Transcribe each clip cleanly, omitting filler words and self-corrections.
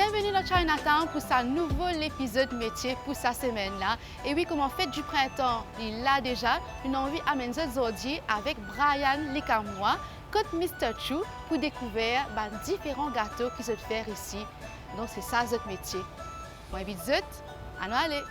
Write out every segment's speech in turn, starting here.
Bienvenue dans Chinatown pour ce nouvel épisode métier pour cette semaine-là. Et oui, comme en fête du printemps, il a déjà une envie à mener aujourd'hui avec Brian Likamois, côté Mr. Chu, pour découvrir différents gâteaux qu'ils se faire ici. Donc c'est ça notre métier. Bon, invite à nous aller.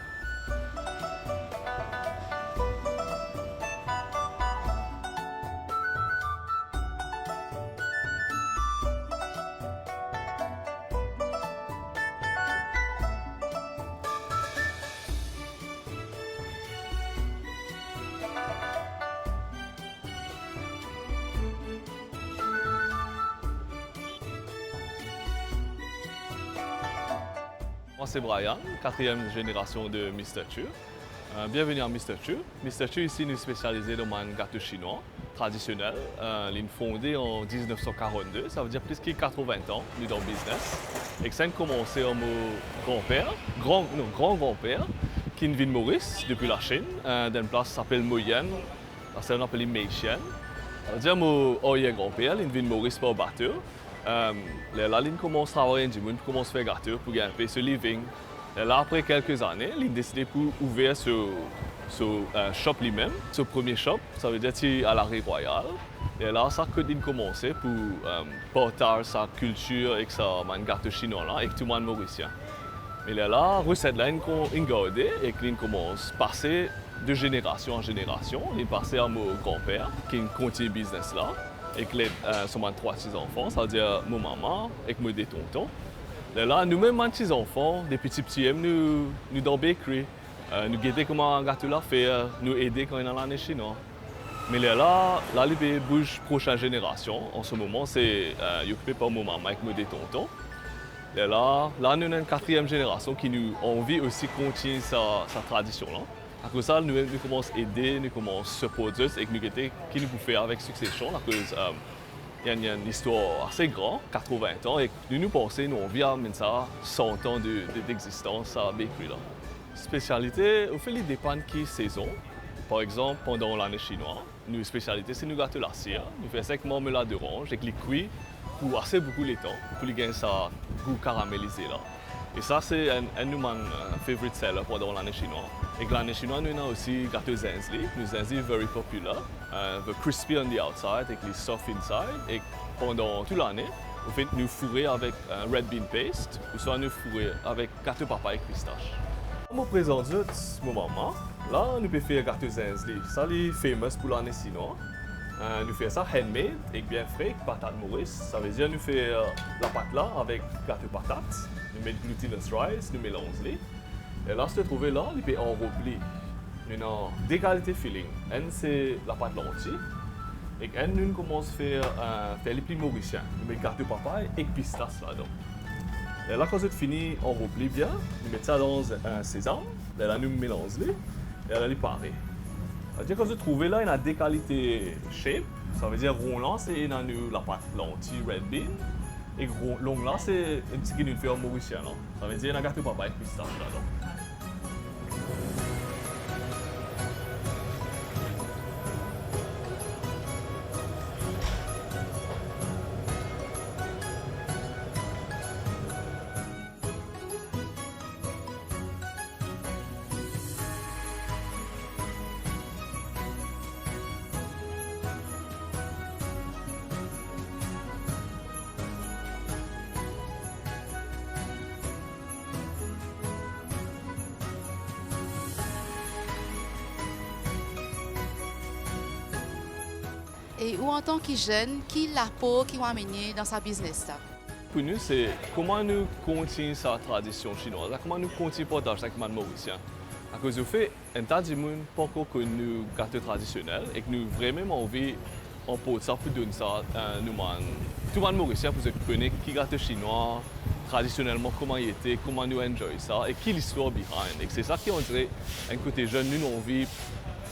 Moi, c'est Brian, quatrième génération de Mr. Chu. Bienvenue à Mr. Chu. Mr. Chu, ici, nous spécialisés dans un gâteau chinois traditionnel. Il est fondé en 1942, ça veut dire plus de 80 ans, nous dans le business. Et ça a commencé avec mon grand-père, grand-grand-père, qui vient de Maurice, depuis la Chine, dans une place qui s'appelle Moyenne, ça s'appelle Meixian. Ça veut dire mon grand-père, il vient de Maurice par bateau. Là, il commence à travailler du monde, commence à faire gâteau pour gagner ce living. Là, après quelques années, il a décidé pour ouvrir ce shop lui-même. Ce premier shop, ça veut dire à l'arrêt royal. Et là, ça a commencé pour partager sa culture et sa gâteau chinois là, avec tout le monde mauricien. Mais là, recette là, il gardé et il commence à passer de génération en génération. Il est passé à mon grand-père qui continue le business là. Et sont 3 petits-enfants, ça veut dire mon maman et mes deux tontons. Là, nous-mêmes, mes petits-enfants, des petits, nous dans la bakery. Nous guettons comment un gâteau là faire, nous aider quand on est dans l'année chinoise. Mais là, il bouge prochaine génération. En ce moment, c'est occupé par mon maman avec mes deux tontons. Là, nous avons une quatrième génération qui nous a envie aussi de continuer sa tradition là. À cause de ça, nous commençons à aider, nous commençons à supporter et nous qui nous pouvons faire avec succession. À cause il y a une histoire assez grande, 80 ans, et nous pensons, nous envie à mener ça 100 ans d'existence à bakery là. Spécialité, au fait, il dépend de quelle saison. Par exemple, pendant l'année chinoise, notre spécialité, c'est nous gâteaux la cire. Nous faisons 5 marmelades d'orange et les cuits pour assez beaucoup de temps, pour gagner ça goût caramélisé là. Et ça, c'est un de mes favorite sellers pendant l'année chinoise. Et l'année chinoise, nous avons aussi gâteau Zenzli. Le Zenzli est très populaire. Crispy on the outside et les soft inside. Et pendant toute l'année, en fait, nous fourrons avec un red bean paste ou soit nous fourrons avec gâteau papaye et pistache. Je vous présente mon maman. Là, nous pouvons faire gâteau Zenzli. Ça, c'est fameux pour l'année chinoise. Nous faisons ça handmade et bien frais, patate Maurice. Ça veut dire nous faisons la pâte là avec gâteau patate. Nous mettons glutinous rice, nous mélangeons les. Et là, se trouve là, il peut enrober. Nous avons deux qualités de filling. Un, c'est la pâte lentille. Et un, nous commençons à faire les plus mauriciens. Nous mettons gâteau papaye et pistache là-dedans. Et là, quand c'est fini, on replie bien. Nous mettons ça dans un sésame. Et là, nous mélangeons les. Et là, il paraît. C'est-à-dire quand vous trouvez là, il y a deux qualités shape. Ça veut dire rond là, c'est la pâte lentille red bean. Et long là, c'est un petit qui nous fait en mauricien. Ça veut dire qu'il y a un gâteau papaye et pistache là-dedans. Et ou en tant que jeune, qui la peau qui va amener dans sa business là? Pour nous, c'est comment nous continuons sa tradition chinoise, comment nous continuons à partager avec les Mauriciens. À cause du fait, un tas de monde pas encore connu gâteau traditionnel et que nous vraiment envie on peut ça pour donner ça nous tout le monde mauricien pour se connaître qui gâteau chinois traditionnellement comment il était, comment nous enjoy ça et qui l'histoire behind. Et c'est ça qui on dirait un côté jeune nous envie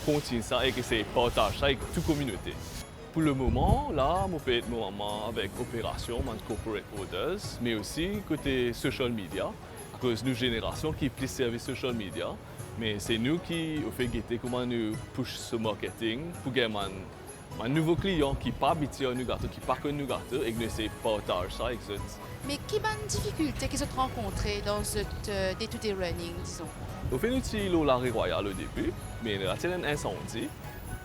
continuer ça et que c'est partager ça avec toute la communauté. Pour le moment, là, je peux être maman avec opération, corporate orders, mais aussi côté social media, à cause de nos générations qui plus servir social media. Mais c'est nous qui avons fait guetter comment nous push ce marketing pour gagner Un nouveau client qui pas habitué à nous gâteaux, qui pas connu nous gâteaux et que nous essayons de partager ça avec eux. Mais quelle difficulté que vous avez rencontrées dans ce day-to-day running, disons? Au fait, nous avons l'arrêt royal au début, mais il y a un incendie.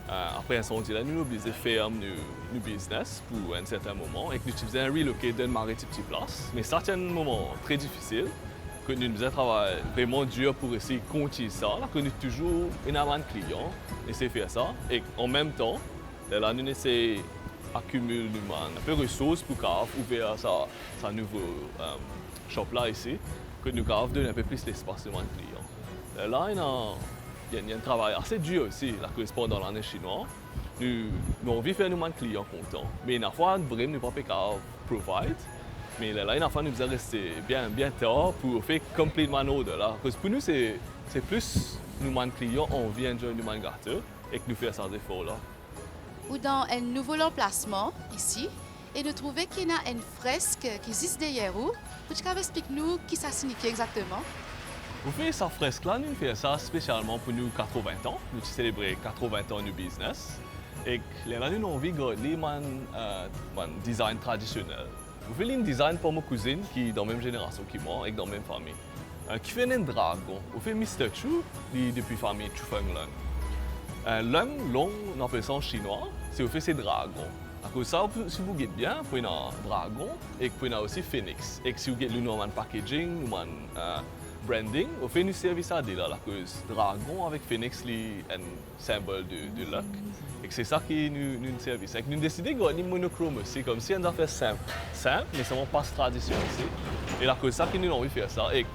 Après l'incendie, nous avons obligé de faire nos business pour un certain moment et que nous faisions un relocate d'une petite place. Mais ça, c'est un moment très difficile, que nous avons travaillé vraiment dur pour essayer de continuer ça, là, que nous avons toujours une amende client, essayer de faire ça. Et en même temps, là, nous essayons d'accumuler un peu de ressources pour ouvrir sa nouveau shop là ici, que nous avons donné un peu plus d'espace aux clients. Là, il y a un travail assez dur aussi, la correspondant dans l'année chinoise. Nous avons envie de faire nos clients contents. Mais une fois, vraiment, nous ne pouvons pas provide. Mais là, une fois, nous devons rester bien tard pour faire complètement autre. Parce que pour nous, c'est plus nos clients ont envie de jouer nos gâteaux et que nous faisons ces efforts-là. Ou dans un nouveau emplacement ici, et nous trouvons qu'il y a une fresque qui existe derrière vous. Vous pouvez expliquer-nous ce que ça signifie exactement? Vous faites cette fresque-là, nous faisons ça spécialement pour nous 80 ans. Nous célébrons 80 ans de business. Et là, nous avons envie de garder mon design traditionnel. Vous faites un design pour ma cousine qui est dans la même génération que moi et dans la même famille. Qui fait un dragon. Vous faites Mr. Chu depuis la famille Chu Feng Lung. Lung, on appelle ça en chinois, c'est vous faites ces dragons. Alors ça, si vous regardez bien, vous avez un dragon et vous avez aussi phoenix. Et si vous regardez le packaging, le branding, au fait, nous servons ça déjà, la cause dragon avec phoenix est un symbole de luck. Et c'est ça qui nous servons. Nous avons décidé de garder monochrome aussi, comme si on a fait simple, mais ça ne pas tradition aussi. Et la cause ça qui nous a envie de faire ça. Et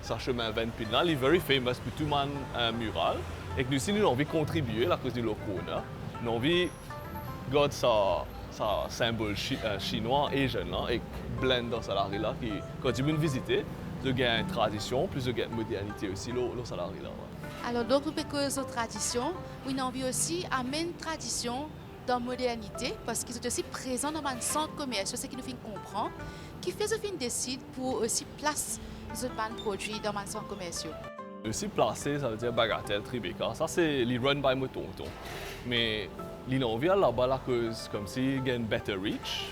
ça chemin 20 pieds là, il est very famous pour tout le monde mural. Et que nous aussi, nous avons envie de contribuer à cause du local. Nous avons envie de garder ça symbole chinois et jeune là, et blend dans ce salarié là, qui quand tu viens visiter, de gagner une tradition, plus de gagner une modernité aussi, le salarié là. Ouais. Alors donc, parce que ces traditions, on a envie aussi d'amener une tradition dans la modernité, parce qu'ils sont aussi présents dans un centre commercial, ce qui nous fait comprendre, qui fait que nous décide pour aussi placer les autres produits dans un centre commercial. Aussi placé, ça veut dire Bagatelle, Tribeca. Ça, c'est les run by mon tonton. Mais l'innovation là-bas, la cause comme si il y a une better reach.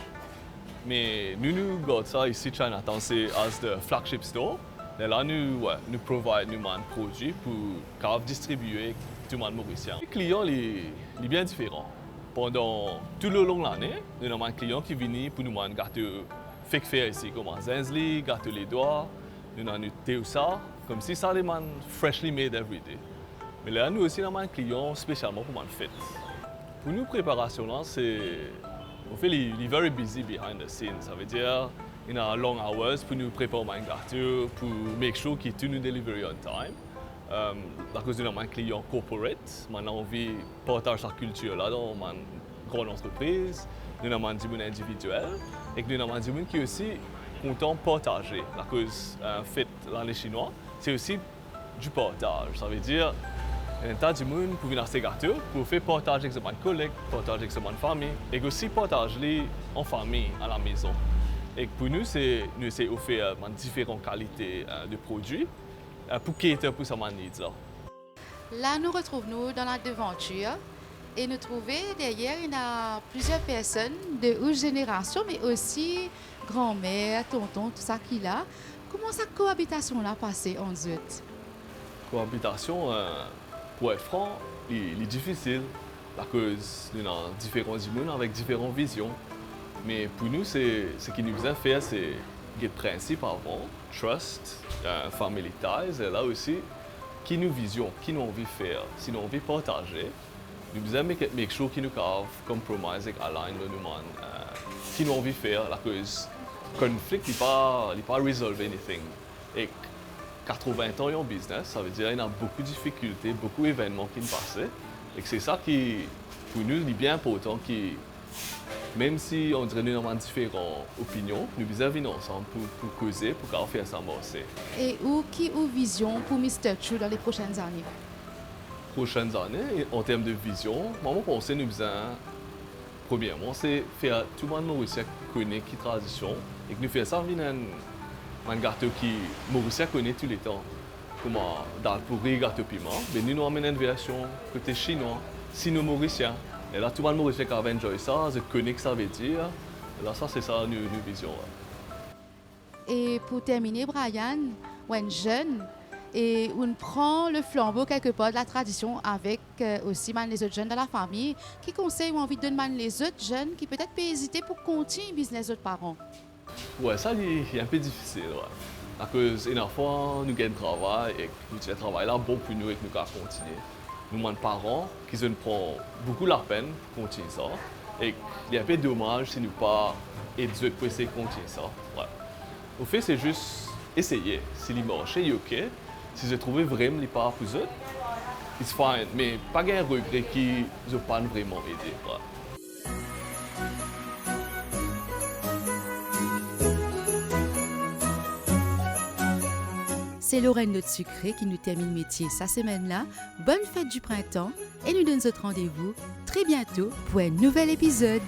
Mais nous gardons ça ici, Chinatown, c'est as the flagship store. Et là, nous provide nous un produit pour distribuer tout le monde mauricien. Le client est bien différent. Pendant tout le long de l'année, nous avons un client qui vient pour nous un gâteau fait faire ici, comme un zenzli, gâteau les doigts, nous avons thé ou ça, comme si ça est freshly made every day. Mais là, nous aussi avons un client spécialement pour une fête. Pour nous, préparation là, c'est on fait les very busy behind the scenes. Ça veut dire il y a long hours pour nous préparer un gâteau, pour make sure qu'il tout nous delivery on time. À cause de notre client corporate, on a envie de partager sa culture là dans une grande entreprise. Nous avons un monde individuel et nous avons un monde qui est aussi content de partager. À cause fête l'année chinoise, c'est aussi du partage. Ça veut dire il y a un tas de monde pour venir à ces gâteaux, pour faire partager avec ses collègues, partager avec ses familles et aussi partager en famille à la maison. Et pour nous, nous essayons d'offrir différentes qualités de produits pour cater pour ces needs. Là, nous retrouvons dans la devanture et nous trouvons derrière il y a plusieurs personnes de haute génération, mais aussi grand-mère, tonton, tout ça qui est là. Comment cette cohabitation-là passée en eux? Cohabitation, pour être franc, il est difficile parce que nous avons différents humains avec différentes visions. Mais pour nous, ce qui nous a fait, c'est le principe avant, trust, family ties, et là aussi, qui nous vision, qui nous envie de faire, si nous envie de partager, nous devons make sure que nous avons compromise et align le nous qui nous envie de faire, la cause conflit n'est pas resolve anything. Et 80 ans en business, ça veut dire qu'il y a beaucoup de difficultés, beaucoup d'événements qui nous passent. Et c'est ça qui, pour nous, est bien important, même si on dirait que nous avons différentes opinions, nous devons venir ensemble pour causer, pour faire ça marcher. Et qui est vision pour Mr. Chu dans les prochaines années? Prochaines années, en termes de vision, moi, je pense que nous devons, premièrement, c'est faire tout le monde mauricien connaît qui tradition et que nous faisons ça venir un gâteau qui mauricien connaît tous les temps. Comme dans le pourri, gâteau piment, mais nous avons une version côté chinois, sino-mauricien. Et là, tout le monde me fait qu'avait enjoy ça, je connais que ça veut dire. Et là, ça, c'est ça, une vision. Et pour terminer, Brian, on jeune et on prend le flambeau quelque part de la tradition avec aussi les autres jeunes de la famille. Qui conseille ou envie de donner les autres jeunes qui peut-être peuvent hésiter pour continuer le business autres parents? Ouais, ça, c'est un peu difficile. Ouais. À cause, une fois, nous gagnons travail et nous avons travail là, bon pour nous et nous allons continuer. Nous, les parents, qui se prennent beaucoup la peine pour continuer ça. Et il y a un peu dommage si nous pas aider les autres pour essayer de continuer ça. Ouais. Au fait, c'est juste essayer. Si le marché est OK, si je trouve vraiment les pas pour eux, it's fine. Mais pas de regret qui ne pas vraiment aidé. Ouais. C'est Lorraine Notre Sucré qui nous termine le métier cette semaine-là. Bonne fête du printemps et nous donne notre rendez-vous très bientôt pour un nouvel épisode.